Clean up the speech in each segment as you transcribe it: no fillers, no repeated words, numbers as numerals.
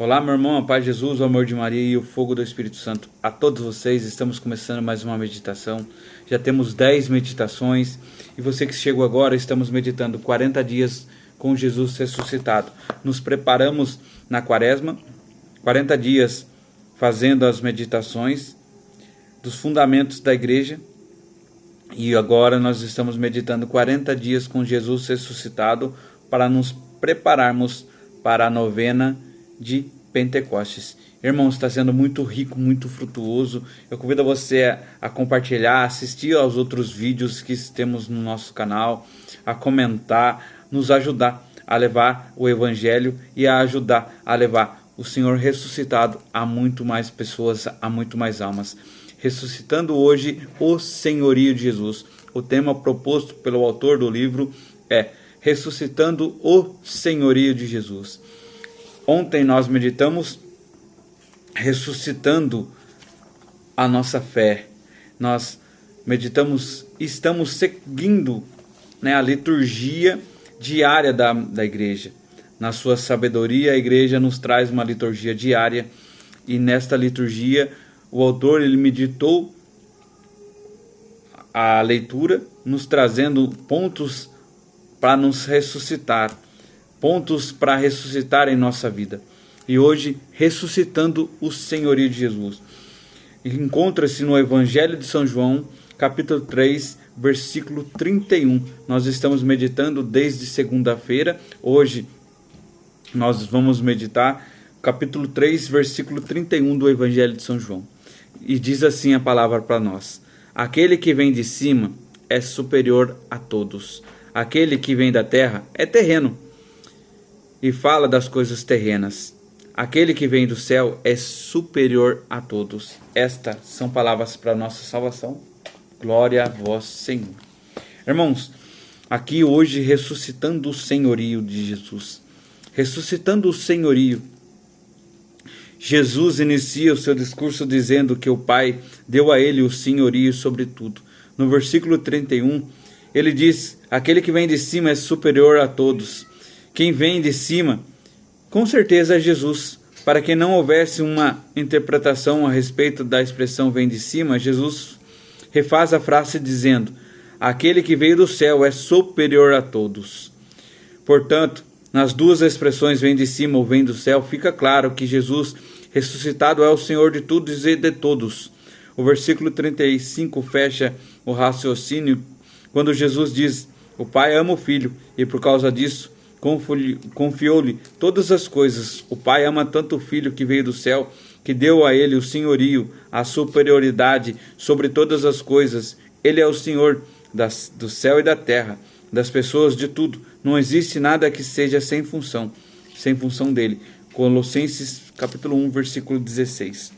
Olá, meu irmão, a paz de Jesus, o amor de Maria e o fogo do Espírito Santo. A todos vocês, estamos começando mais uma meditação. Já temos 10 meditações e você que chegou agora, estamos meditando 40 dias com Jesus ressuscitado. Nos preparamos na quaresma, 40 dias fazendo as meditações dos fundamentos da igreja. E agora nós estamos meditando 40 dias com Jesus ressuscitado para nos prepararmos para a novena de Pentecostes. Irmãos, está sendo muito rico, muito frutuoso. Eu convido você a compartilhar, assistir aos outros vídeos que temos no nosso canal, a comentar, nos ajudar a levar o Evangelho e a ajudar a levar o Senhor ressuscitado a muito mais pessoas, a muito mais almas. Ressuscitando hoje o senhorio de Jesus. O tema proposto pelo autor do livro é Ressuscitando o senhorio de Jesus. Ontem nós meditamos ressuscitando a nossa fé. Nós meditamos, estamos seguindo, a liturgia diária da igreja. Na sua sabedoria, a igreja nos traz uma liturgia diária. E nesta liturgia, o autor ele meditou a leitura, nos trazendo pontos para nos ressuscitar. Pontos para ressuscitar em nossa vida. E hoje, ressuscitando o senhorio de Jesus. Encontra-se no Evangelho de São João, capítulo 3, versículo 31. Nós estamos meditando desde segunda-feira. Hoje, nós vamos meditar capítulo 3, versículo 31 do Evangelho de São João. E diz assim a palavra para nós: aquele que vem de cima é superior a todos. Aquele que vem da terra é terreno e fala das coisas terrenas. Aquele que vem do céu é superior a todos. Estas são palavras para a nossa salvação. Glória a vós, Senhor. Irmãos, aqui hoje ressuscitando o senhorio de Jesus. Ressuscitando o senhorio. Jesus inicia o seu discurso dizendo que o Pai deu a ele o senhorio sobre tudo. No versículo 31, ele diz: aquele que vem de cima é superior a todos. Quem vem de cima, com certeza é Jesus. Para que não houvesse uma interpretação a respeito da expressão vem de cima, Jesus refaz a frase dizendo: aquele que veio do céu é superior a todos. Portanto, nas duas expressões vem de cima ou vem do céu, fica claro que Jesus ressuscitado é o Senhor de tudo e de todos. O versículo 35 fecha o raciocínio quando Jesus diz: o Pai ama o Filho e por causa disso confiou-lhe todas as coisas. O Pai ama tanto o Filho que veio do céu, que deu a ele o senhorio, a superioridade sobre todas as coisas. Ele é o Senhor do céu e da terra, das pessoas, de tudo. Não existe nada que seja sem função dele. Colossenses capítulo 1, versículo 16.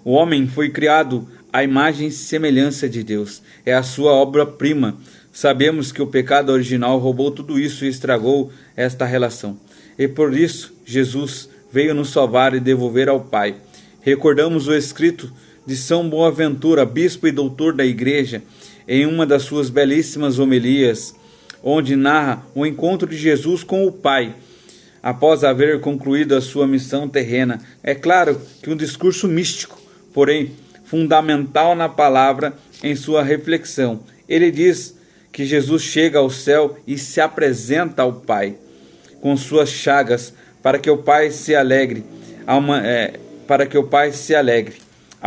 O homem foi criado à imagem e semelhança de Deus. É a sua obra-prima. Sabemos que o pecado original roubou tudo isso e estragou esta relação. E por isso, Jesus veio nos salvar e devolver ao Pai. Recordamos o escrito de São Boaventura, bispo e doutor da igreja, em uma das suas belíssimas homilias, onde narra o encontro de Jesus com o Pai, após haver concluído a sua missão terrena. É claro que um discurso místico, porém fundamental na palavra em sua reflexão. Ele diz que Jesus chega ao céu e se apresenta ao Pai com suas chagas para que o Pai se alegre. A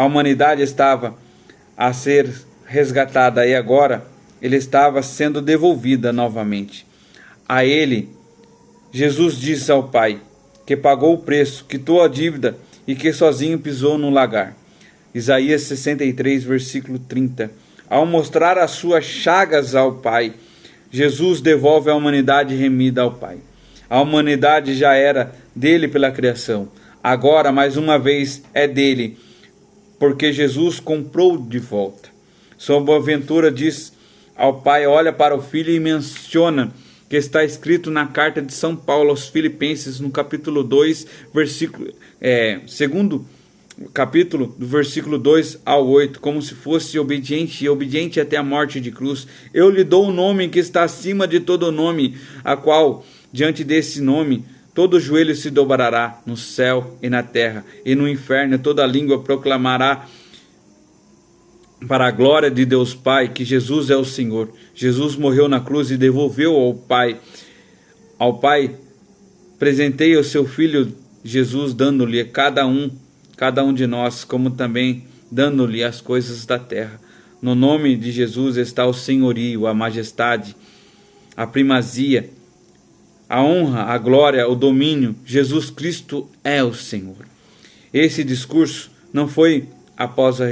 humanidade estava a ser resgatada e agora ele estava sendo devolvida novamente. A ele, Jesus diz ao Pai que pagou o preço, quitou a dívida e que sozinho pisou no lagar. Isaías 63, versículo 30. Ao mostrar as suas chagas ao Pai, Jesus devolve a humanidade remida ao Pai. A humanidade já era dele pela criação. Agora, mais uma vez, é dele, porque Jesus comprou de volta. São Boaventura diz ao Pai, olha para o Filho e menciona que está escrito na carta de São Paulo aos Filipenses, no capítulo 2, segundo capítulo, do versículo 2 ao 8, como se fosse obediente e obediente até a morte de cruz. Eu lhe dou o nome que está acima de todo nome, a qual, diante desse nome, todo joelho se dobrará no céu e na terra, e no inferno toda língua proclamará para a glória de Deus Pai que Jesus é o Senhor. Jesus morreu na cruz e devolveu ao Pai. Ao Pai presenteia o seu Filho Jesus, dando-lhe cada um de nós, como também dando-lhe as coisas da terra. No nome de Jesus está o senhorio, a majestade, a primazia, a honra, a glória, o domínio. Jesus Cristo é o Senhor. Esse discurso não foi após a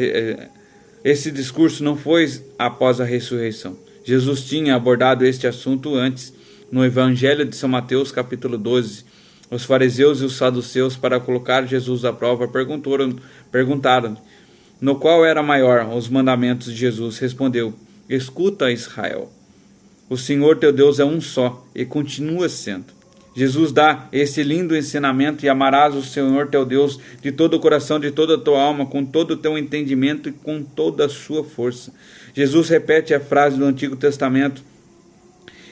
ressurreição. Jesus tinha abordado este assunto antes, no Evangelho de São Mateus, capítulo 12. Os fariseus e os saduceus, para colocar Jesus à prova, perguntaram: no qual era maior os mandamentos de Jesus? Respondeu: escuta, Israel. O Senhor teu Deus é um só, e continua sendo. Jesus dá esse lindo ensinamento: e amarás o Senhor teu Deus de todo o coração, de toda a tua alma, com todo o teu entendimento e com toda a sua força. Jesus repete a frase do Antigo Testamento,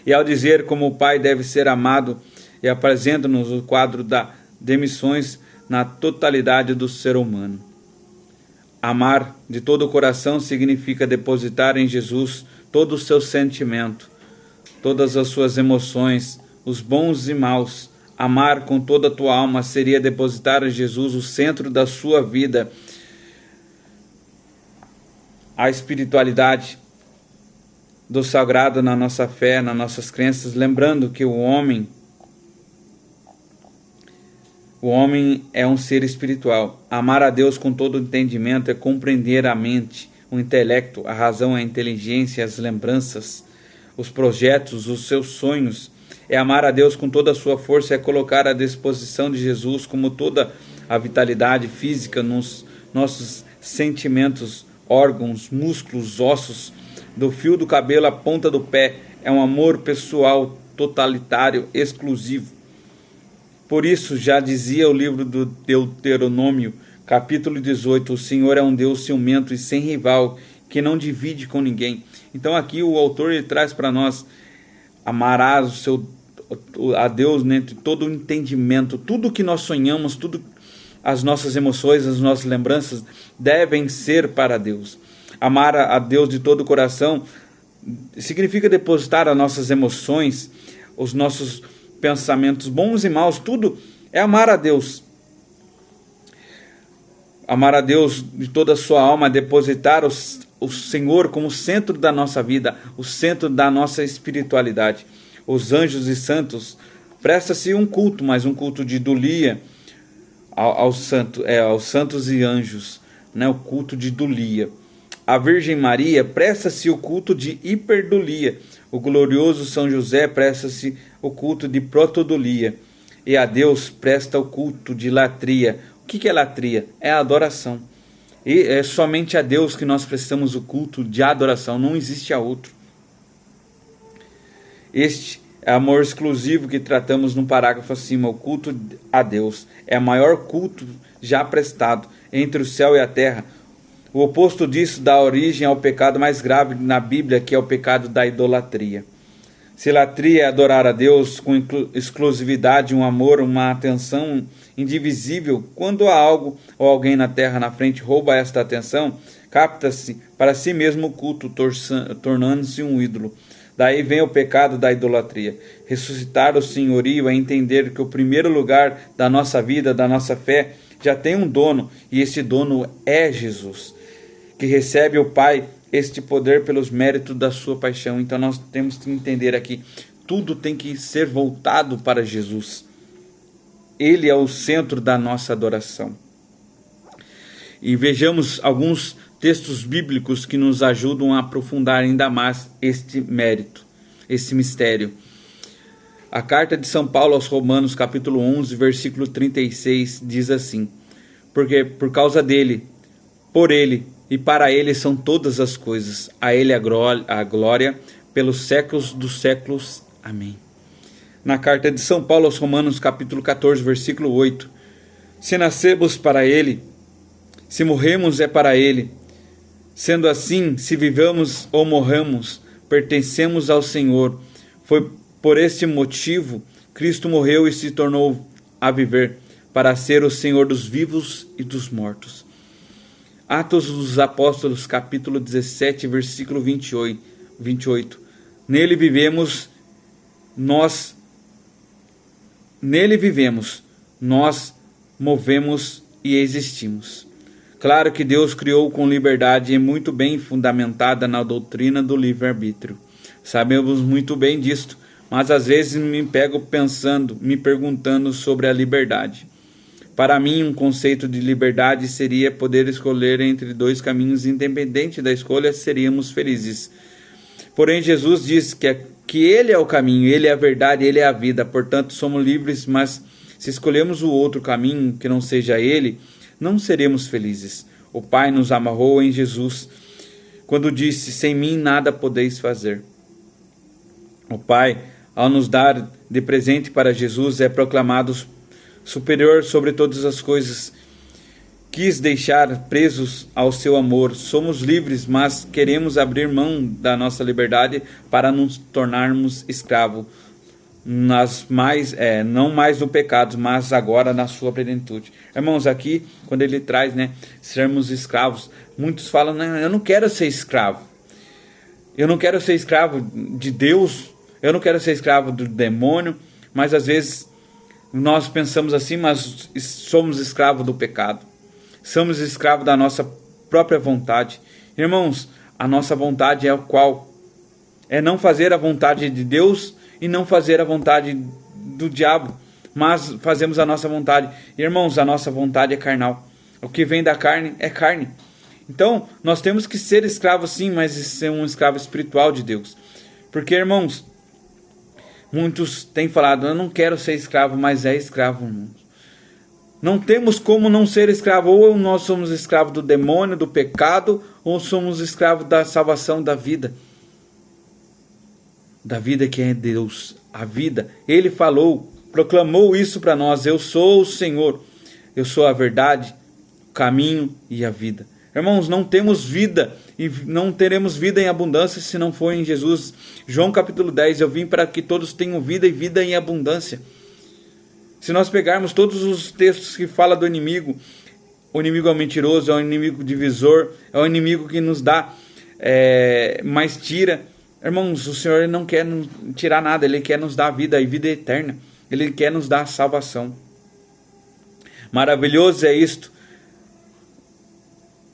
e ao dizer como o Pai deve ser amado, e apresenta-nos o quadro de missões na totalidade do ser humano. Amar de todo o coração significa depositar em Jesus todo o seu sentimento, todas as suas emoções, os bons e maus. Amar com toda a tua alma seria depositar em Jesus o centro da sua vida, a espiritualidade do sagrado na nossa fé, nas nossas crenças, lembrando que o homem é um ser espiritual. Amar a Deus com todo o entendimento é compreender a mente, o intelecto, a razão, a inteligência, as lembranças, os projetos, os seus sonhos. É amar a Deus com toda a sua força, é colocar à disposição de Jesus como toda a vitalidade física nos nossos sentimentos, órgãos, músculos, ossos, do fio do cabelo à ponta do pé. É um amor pessoal, totalitário, exclusivo. Por isso, já dizia o livro do Deuteronômio, capítulo 18, o Senhor é um Deus ciumento e sem rival, que não divide com ninguém. Então aqui o autor ele traz para nós: amarás a Deus entre todo o entendimento, tudo que nós sonhamos, tudo as nossas emoções, as nossas lembranças devem ser para Deus. Amar a Deus de todo o coração significa depositar as nossas emoções, os nossos pensamentos bons e maus, tudo é amar a Deus. Amar a Deus de toda a sua alma, depositar o Senhor como centro da nossa vida, o centro da nossa espiritualidade. Os anjos e santos, presta-se um culto, mas um culto de idolia aos santos e anjos, né? O culto de idolia. A Virgem Maria presta-se o culto de hiperdulia. O glorioso São José presta-se o culto de protodulia. E a Deus presta o culto de latria. O que é latria? É a adoração. E é somente a Deus que nós prestamos o culto de adoração, não existe a outro. Este é o amor exclusivo que tratamos no parágrafo acima. O culto a Deus é o maior culto já prestado entre o céu e a terra. O oposto disso dá origem ao pecado mais grave na Bíblia, que é o pecado da idolatria. Se latria é adorar a Deus com exclusividade, um amor, uma atenção indivisível, quando há algo ou alguém na terra na frente rouba esta atenção, capta-se para si mesmo o culto, tornando-se um ídolo. Daí vem o pecado da idolatria. Ressuscitar o senhorio é entender que o primeiro lugar da nossa vida, da nossa fé, já tem um dono, e este dono é Jesus, que recebe o Pai este poder pelos méritos da sua paixão. Então nós temos que entender aqui, tudo tem que ser voltado para Jesus. Ele é o centro da nossa adoração. E vejamos alguns textos bíblicos que nos ajudam a aprofundar ainda mais este mérito, esse mistério. A carta de São Paulo aos Romanos, capítulo 11, versículo 36, diz assim: porque por causa dele, por ele e para ele são todas as coisas, a ele a glória pelos séculos dos séculos. Amém. Na carta de São Paulo aos Romanos, capítulo 14, versículo 8: se nascemos para ele, se morremos é para ele. Sendo assim, se vivamos ou morramos, pertencemos ao Senhor. Foi por este motivo Cristo morreu e se tornou a viver para ser o Senhor dos vivos e dos mortos. Atos dos Apóstolos, capítulo 17, versículo 28. Nele vivemos, nós movemos e existimos. Claro que Deus criou com liberdade e muito bem fundamentada na doutrina do livre-arbítrio. Sabemos muito bem disto, mas às vezes me pego pensando, me perguntando sobre a liberdade. Para mim, um conceito de liberdade seria poder escolher entre dois caminhos, independente da escolha, seríamos felizes. Porém, Jesus diz que Ele é o caminho, Ele é a verdade, Ele é a vida, portanto somos livres, mas se escolhemos o outro caminho, que não seja Ele, não seremos felizes. O Pai nos amarrou em Jesus, quando disse, sem mim nada podeis fazer. O Pai, ao nos dar de presente para Jesus, é proclamado superior sobre todas as coisas. Quis deixar presos ao seu amor. Somos livres, mas queremos abrir mão da nossa liberdade para nos tornarmos escravos. Não mais no pecado, mas agora na sua plenitude. Irmãos, aqui, quando ele traz, sermos escravos, muitos falam, eu não quero ser escravo. Eu não quero ser escravo de Deus, eu não quero ser escravo do demônio, mas às vezes nós pensamos assim, mas somos escravos do pecado. Somos escravos da nossa própria vontade. Irmãos, a nossa vontade é qual? É não fazer a vontade de Deus e não fazer a vontade do diabo, mas fazemos a nossa vontade. Irmãos, a nossa vontade é carnal. O que vem da carne é carne. Então, nós temos que ser escravos sim, mas ser um escravo espiritual de Deus. Porque, irmãos, muitos têm falado, eu não quero ser escravo, mas é escravo, irmãos. Não temos como não ser escravo. Ou nós somos escravos do demônio, do pecado, ou somos escravos da salvação, da vida. Da vida que é Deus. A vida. Ele falou, proclamou isso para nós. Eu sou o Senhor. Eu sou a verdade, o caminho e a vida. Irmãos, não temos vida e não teremos vida em abundância se não for em Jesus. João capítulo 10, eu vim para que todos tenham vida e vida em abundância. Se nós pegarmos todos os textos que falam do inimigo, o inimigo é o mentiroso, é o inimigo divisor, é o inimigo que nos dá, mas tira. Irmãos, o Senhor não quer nos tirar nada, Ele quer nos dar vida e vida eterna. Ele quer nos dar salvação. Maravilhoso é isto.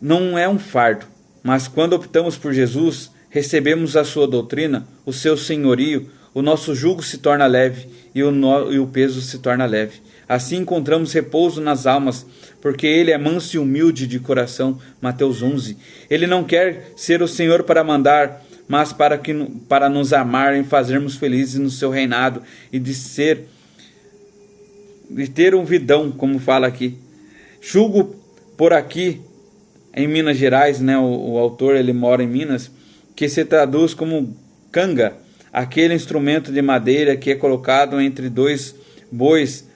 Não é um fardo, mas quando optamos por Jesus, recebemos a sua doutrina, o seu senhorio, o nosso jugo se torna leve e o peso se torna leve. Assim encontramos repouso nas almas, porque Ele é manso e humilde de coração. Mateus 11. Ele não quer ser o Senhor para mandar, mas para nos amar e fazermos felizes no seu reinado e de ter um vidão, como fala aqui. Julgo por aqui, em Minas Gerais, o autor ele mora em Minas, que se traduz como canga, aquele instrumento de madeira que é colocado entre dois bois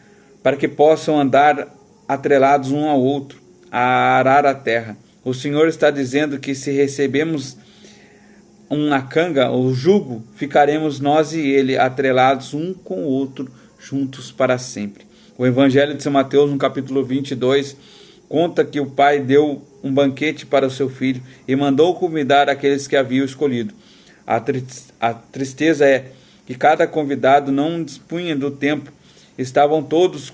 para que possam andar atrelados um ao outro, a arar a terra. O Senhor está dizendo que se recebemos uma canga, o jugo, ficaremos nós e ele atrelados um com o outro, juntos para sempre. O Evangelho de São Mateus, no capítulo 22, conta que o pai deu um banquete para o seu filho e mandou convidar aqueles que haviam escolhido. A tristeza é que cada convidado não dispunha do tempo. Estavam todos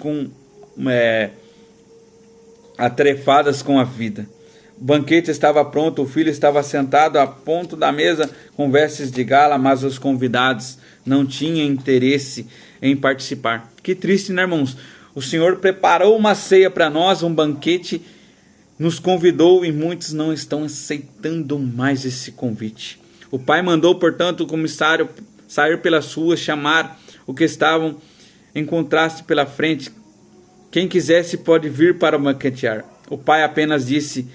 atrefadas com a vida. O banquete estava pronto, o filho estava sentado a ponto da mesa com vestes de gala, mas os convidados não tinham interesse em participar. Que triste, né, irmãos? O Senhor preparou uma ceia para nós, um banquete, nos convidou e muitos não estão aceitando mais esse convite. O pai mandou, portanto, o comissário sair pelas ruas, chamar o que estavam em contraste pela frente. Quem quisesse pode vir para banquetear. O pai apenas disse,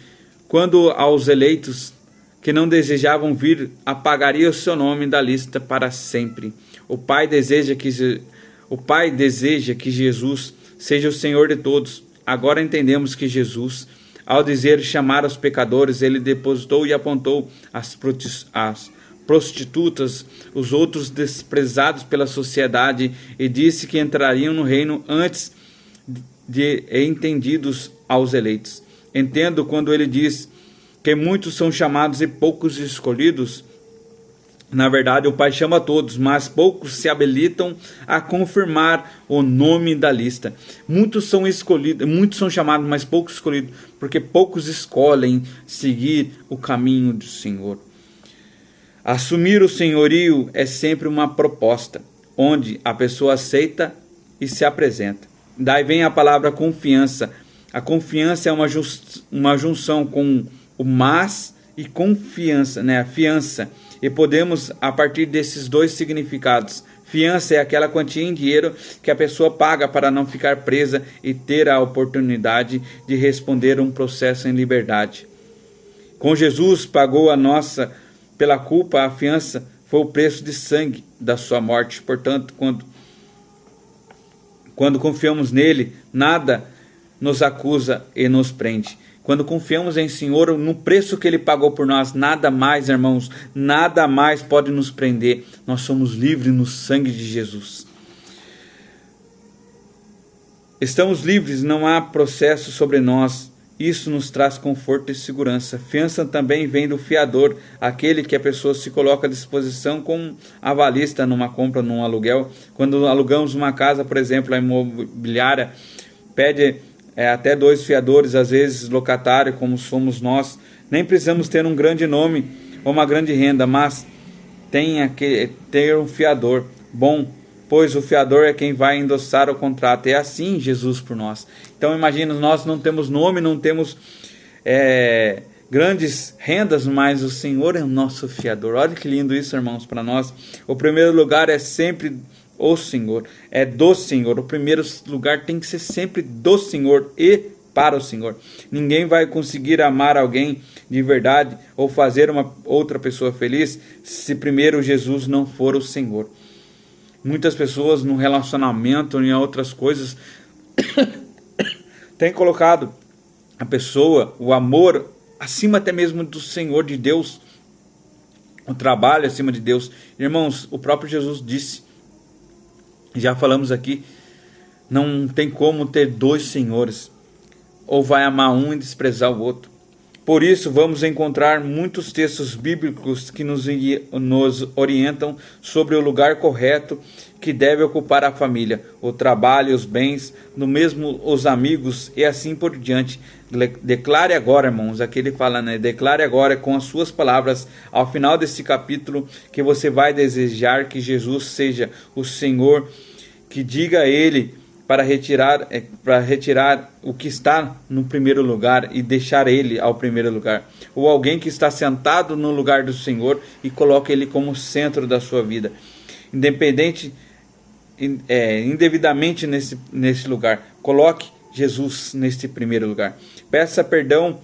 quando aos eleitos que não desejavam vir, apagaria o seu nome da lista para sempre. O pai deseja que Jesus seja o Senhor de todos. Agora entendemos que Jesus, ao dizer chamar os pecadores, ele depositou e apontou as prostitutas, os outros desprezados pela sociedade, e disse que entrariam no reino antes de entendidos aos eleitos. Entendo quando ele diz que muitos são chamados e poucos escolhidos. Na verdade, o Pai chama todos, mas poucos se habilitam a confirmar o nome da lista. Muitos são escolhidos, muitos são chamados, mas poucos escolhidos, porque poucos escolhem seguir o caminho do Senhor. Assumir o senhorio é sempre uma proposta, onde a pessoa aceita e se apresenta. Daí vem a palavra confiança. A confiança é uma junção com o mas e confiança, né? A fiança. E podemos, a partir desses dois significados. Fiança é aquela quantia em dinheiro que a pessoa paga para não ficar presa e ter a oportunidade de responder um processo em liberdade. Com Jesus pagou a nossa, pela culpa, a fiança foi o preço de sangue da sua morte. Portanto, quando confiamos nele, nada nos acusa e nos prende. Quando confiamos em Senhor, no preço que Ele pagou por nós, nada mais, irmãos, nada mais pode nos prender. Nós somos livres no sangue de Jesus. Estamos livres, não há processo sobre nós. Isso nos traz conforto e segurança. Fiança também vem do fiador, aquele que a pessoa se coloca à disposição como avalista numa compra, num aluguel. Quando alugamos uma casa, por exemplo, a imobiliária pede até 2 fiadores, às vezes locatário, como somos nós. Nem precisamos ter um grande nome ou uma grande renda, mas tenha que ter um fiador bom, pois o fiador é quem vai endossar o contrato. É assim Jesus por nós. Então imagina, nós não temos nome, não temos grandes rendas, mas o Senhor é o nosso fiador. Olha que lindo isso, irmãos, para nós. O primeiro lugar é sempre o Senhor, é do Senhor. O primeiro lugar tem que ser sempre do Senhor e para o Senhor. Ninguém vai conseguir amar alguém de verdade ou fazer uma outra pessoa feliz se primeiro Jesus não for o Senhor. Muitas pessoas no relacionamento, em outras coisas, têm colocado a pessoa, o amor, acima até mesmo do Senhor, de Deus, o trabalho acima de Deus. Irmãos, o próprio Jesus disse, já falamos aqui, não tem como ter 2 senhores, ou vai amar um e desprezar o outro. Por isso, vamos encontrar muitos textos bíblicos que nos orientam sobre o lugar correto que deve ocupar a família, o trabalho, os bens, no mesmo os amigos e assim por diante. Declare agora, irmãos, aqui ele fala, né? Declare agora com as suas palavras, ao final desse capítulo, que você vai desejar que Jesus seja o Senhor, que diga a Ele para retirar o que está no primeiro lugar e deixar Ele ao primeiro lugar. Ou alguém que está sentado no lugar do Senhor e coloca Ele como centro da sua vida. Indevidamente nesse lugar. Coloque Jesus neste primeiro lugar. Peça perdão,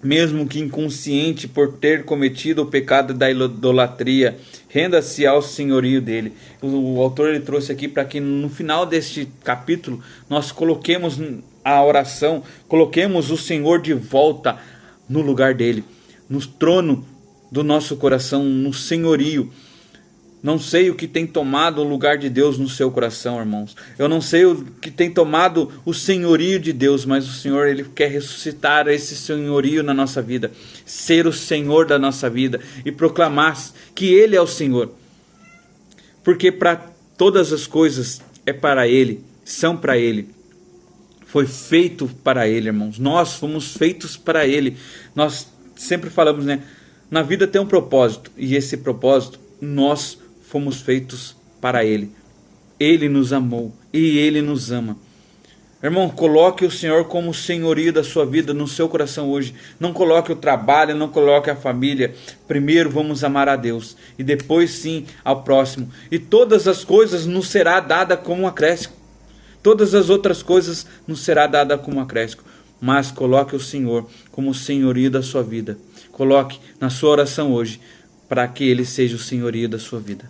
mesmo que inconsciente, por ter cometido o pecado da idolatria. Renda-se ao senhorio dele. O autor ele trouxe aqui para que no final deste capítulo nós coloquemos a oração, coloquemos o Senhor de volta no lugar dele, no trono do nosso coração, no senhorio. Não sei o que tem tomado o lugar de Deus no seu coração, irmãos. Eu não sei o que tem tomado o senhorio de Deus, mas o Senhor ele quer ressuscitar esse senhorio na nossa vida, ser o Senhor da nossa vida e proclamar que Ele é o Senhor. Porque para todas as coisas é para Ele, são para Ele. Foi feito para Ele, irmãos. Nós fomos feitos para Ele. Nós sempre falamos, né? Na vida tem um propósito, e esse propósito nós fomos feitos para Ele. Ele nos amou e Ele nos ama. Irmão, coloque o Senhor como o senhorio da sua vida no seu coração hoje. Não coloque o trabalho, não coloque a família. Primeiro vamos amar a Deus e depois sim ao próximo. E todas as coisas nos será dada como um acréscimo. Todas as outras coisas nos será dada como um acréscimo. Mas coloque o Senhor como o senhorio da sua vida. Coloque na sua oração hoje para que Ele seja o senhorio da sua vida.